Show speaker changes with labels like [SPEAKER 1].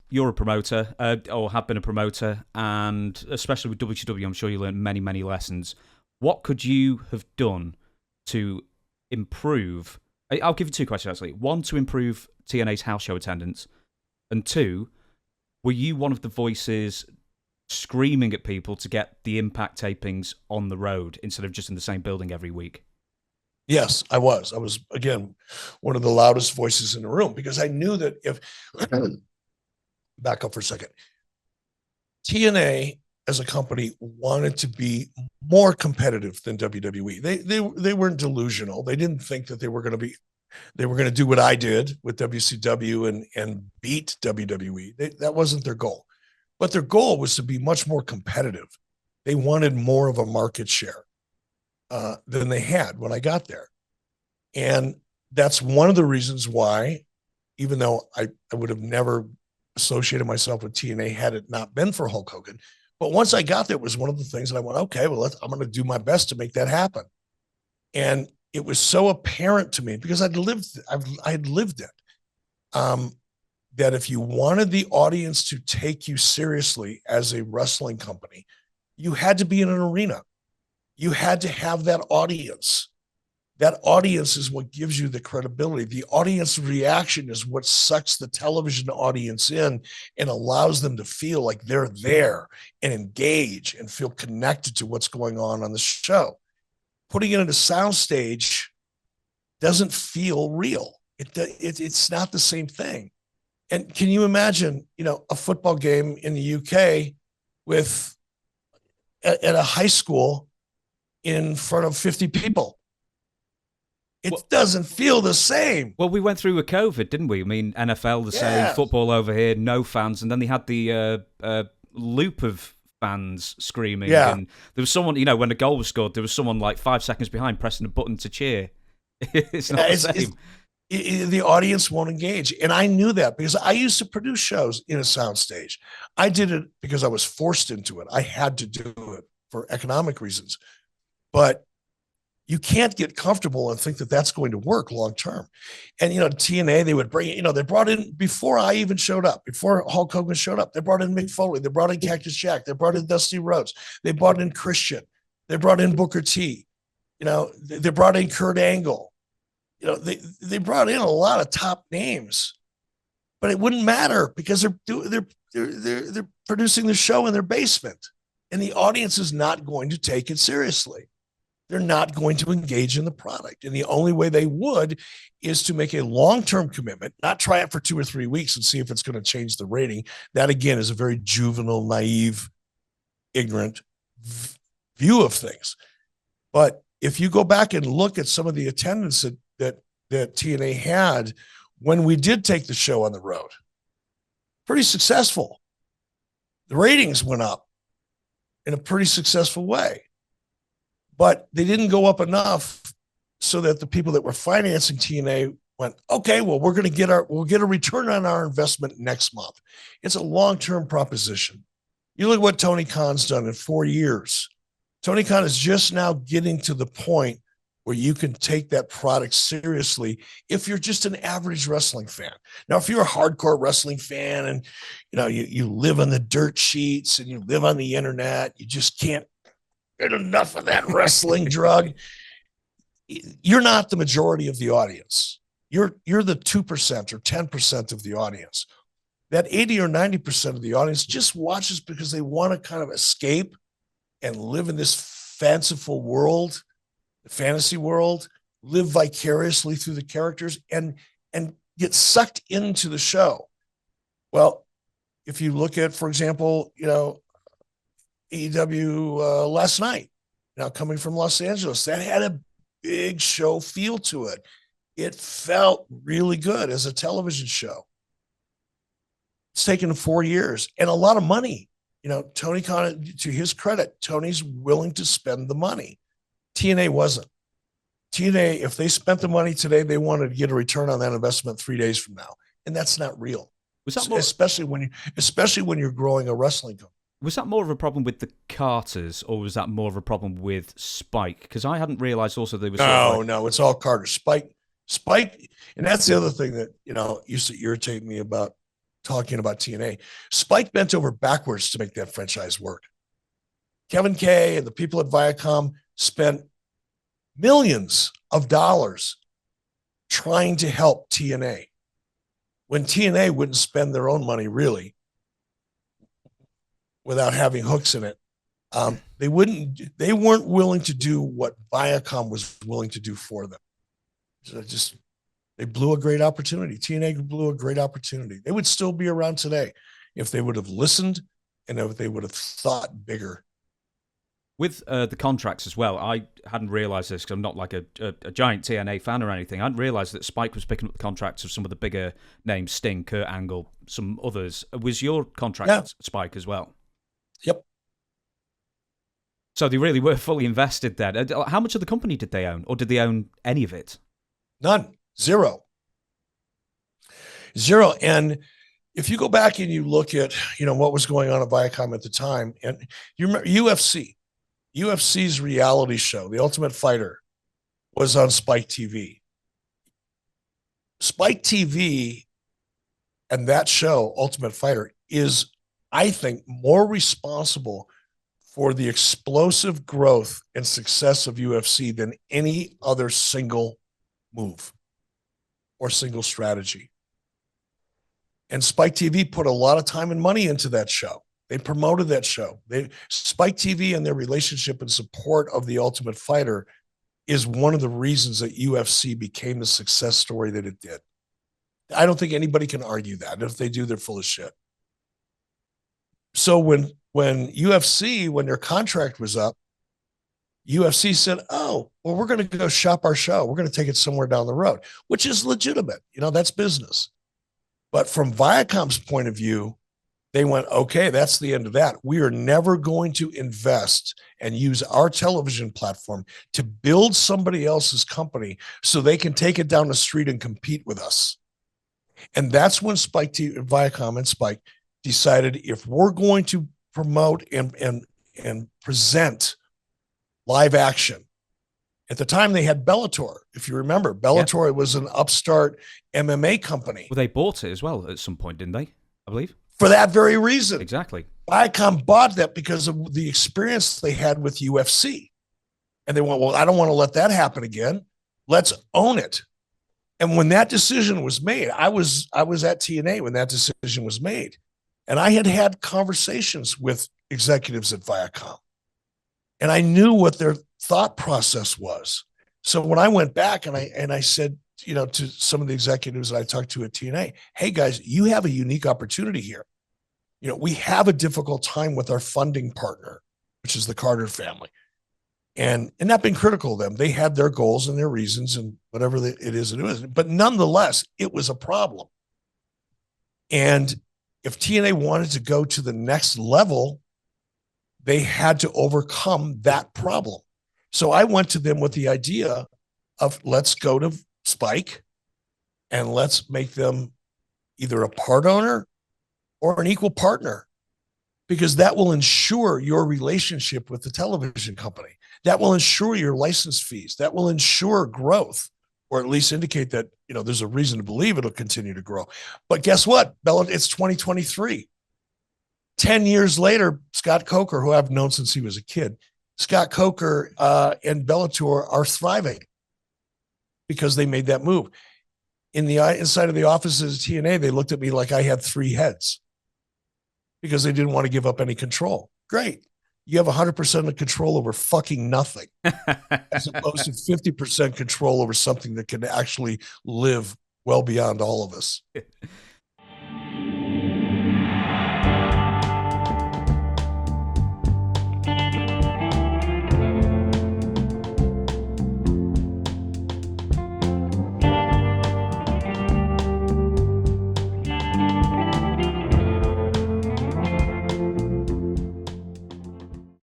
[SPEAKER 1] you're a promoter, or have been a promoter, and especially with WCW, I'm sure you learned many, many lessons. What could you have done to improve? I'll give you two questions, actually. One, to improve TNA's house show attendance, and two, were you one of the voices screaming at people to get the Impact tapings on the road instead of just in the same building every week?
[SPEAKER 2] Yes, I was. I was, again, one of the loudest voices in the room because I knew that if, back up for a second, TNA as a company wanted to be more competitive than WWE. They weren't delusional. They didn't think that they were going to do what I did with WCW and beat WWE. That wasn't their goal. But their goal was to be much more competitive. They wanted more of a market share than they had when I got there. And that's one of the reasons why, even though I would have never associated myself with TNA had it not been for Hulk Hogan. But once I got there, it was one of the things that I went, okay, well, I'm going to do my best to make that happen. And it was so apparent to me because I'd lived it. That if you wanted the audience to take you seriously as a wrestling company, you had to be in an arena. You had to have that audience. That audience is what gives you the credibility. The audience reaction is what sucks the television audience in and allows them to feel like they're there and engage and feel connected to what's going on the show. Putting it in a soundstage doesn't feel real. It's not the same thing. And can you imagine, a football game in the UK at a high school in front of 50 people? It doesn't feel the same.
[SPEAKER 1] Well, we went through with COVID, didn't we? I mean, NFL the same, football over here, no fans, and then they had the loop of fans screaming.
[SPEAKER 2] Yeah.
[SPEAKER 1] And there was someone, when a goal was scored, there was someone like 5 seconds behind pressing a button to cheer. It's not the same.
[SPEAKER 2] The audience won't engage. And I knew that because I used to produce shows in a soundstage. I did it because I was forced into it. I had to do it for economic reasons. But you can't get comfortable and think that that's going to work long term. And, TNA, they would bring, they brought in, before I even showed up, before Hulk Hogan showed up, they brought in Mick Foley, they brought in Cactus Jack, they brought in Dusty Rhodes, they brought in Christian, they brought in Booker T, they brought in Kurt Angle. They brought in a lot of top names, but it wouldn't matter because they're producing the show in their basement, and the audience is not going to take it seriously. They're not going to engage in the product, and the only way they would is to make a long-term commitment, not try it for 2 or 3 weeks and see if it's going to change the rating. That again is a very juvenile, naive, ignorant view of things. But if you go back and look at some of the attendance that TNA had when we did take the show on the road, pretty successful. The ratings went up in a pretty successful way, but they didn't go up enough so that the people that were financing TNA went, okay, well, we'll get a return on our investment next month. It's a long-term proposition. You look at what Tony Khan's done in 4 years. Tony Khan is just now getting to the point where you can take that product seriously if you're just an average wrestling fan. Now, if you're a hardcore wrestling fan and you live on the dirt sheets and you live on the internet, you just can't get enough of that wrestling drug, you're not the majority of the audience. You're the 2% or 10% of the audience. That 80 or 90% of the audience just watches because they want to kind of escape and live in this fanciful world, fantasy world, live vicariously through the characters and get sucked into the show. Well, if you look at, for example, AEW last night, coming from Los Angeles, that had a big show feel to it. It felt really good as a television show. It's taken 4 years and a lot of money. Tony Khan, to his credit, Tony's willing to spend the money. TNA wasn't. TNA, if they spent the money today, they wanted to get a return on that investment 3 days from now, and that's not real.
[SPEAKER 1] Was that
[SPEAKER 2] especially when you're growing a wrestling company?
[SPEAKER 1] Was that more of a problem with the Carters, or was that more of a problem with Spike? Because I hadn't realized also they were.
[SPEAKER 2] No, it's all Carter. Spike, and that's the other thing that used to irritate me about talking about TNA. Spike bent over backwards to make that franchise work. Kevin Kay and the people at Viacom spent millions of dollars trying to help TNA when TNA wouldn't spend their own money really without having hooks in it. They weren't willing to do what Viacom was willing to do for them. So they blew a great opportunity. TNA blew a great opportunity. They would still be around today if they would have listened and if they would have thought bigger.
[SPEAKER 1] With the contracts as well, I hadn't realised this because I'm not like a giant TNA fan or anything. I hadn't realised that Spike was picking up the contracts of some of the bigger names, Sting, Kurt Angle, some others. Was your contract Spike as well?
[SPEAKER 2] Yep.
[SPEAKER 1] So they really were fully invested then. How much of the company did they own? Or did they own any of it?
[SPEAKER 2] None. Zero. And if you go back and you look at, what was going on at Viacom at the time, and you remember UFC's reality show, The Ultimate Fighter, was on Spike TV. Spike TV and that show, Ultimate Fighter, is, I think, more responsible for the explosive growth and success of UFC than any other single move or single strategy. And Spike TV put a lot of time and money into that show. They promoted that show. Spike TV and their relationship and support of The Ultimate Fighter is one of the reasons that UFC became the success story that it did. I don't think anybody can argue that. If they do, they're full of shit. So when UFC, when their contract was up, UFC said, oh, well, we're going to go shop our show. We're going to take it somewhere down the road, which is legitimate. That's business. But from Viacom's point of view, they went, okay, that's the end of that. We are never going to invest and use our television platform to build somebody else's company so they can take it down the street and compete with us. And that's when Viacom and Spike decided, if we're going to promote and present live action. At the time, they had Bellator. If you remember, Bellator was an upstart MMA company.
[SPEAKER 1] Well, they bought it as well at some point, didn't they? I believe.
[SPEAKER 2] For that very reason.
[SPEAKER 1] Exactly.
[SPEAKER 2] Viacom bought that because of the experience they had with UFC. And they went, well, I don't want to let that happen again. Let's own it. And when that decision was made, I was at TNA when that decision was made. And I had conversations with executives at Viacom. And I knew what their thought process was. So when I went back and I said, to some of the executives that I talked to at TNA, hey guys, you have a unique opportunity here. We have a difficult time with our funding partner, which is the Carter family. And not being critical of them. They had their goals and their reasons and whatever it is. But nonetheless, it was a problem. And if TNA wanted to go to the next level, they had to overcome that problem. So I went to them with the idea of, let's go to Spike and let's make them either a part owner or an equal partner, because that will ensure your relationship with the television company. That will ensure your license fees. That will ensure growth, or at least indicate that, there's a reason to believe it'll continue to grow. But guess what, Bella? It's 2023. 10 years later, Scott Coker, who I've known since he was a kid, Scott Coker and Bellator are thriving because they made that move. Inside of the offices of TNA, they looked at me like I had three heads because they didn't want to give up any control. Great. You have 100% of control over fucking nothing, as opposed to 50% control over something that can actually live well beyond all of us.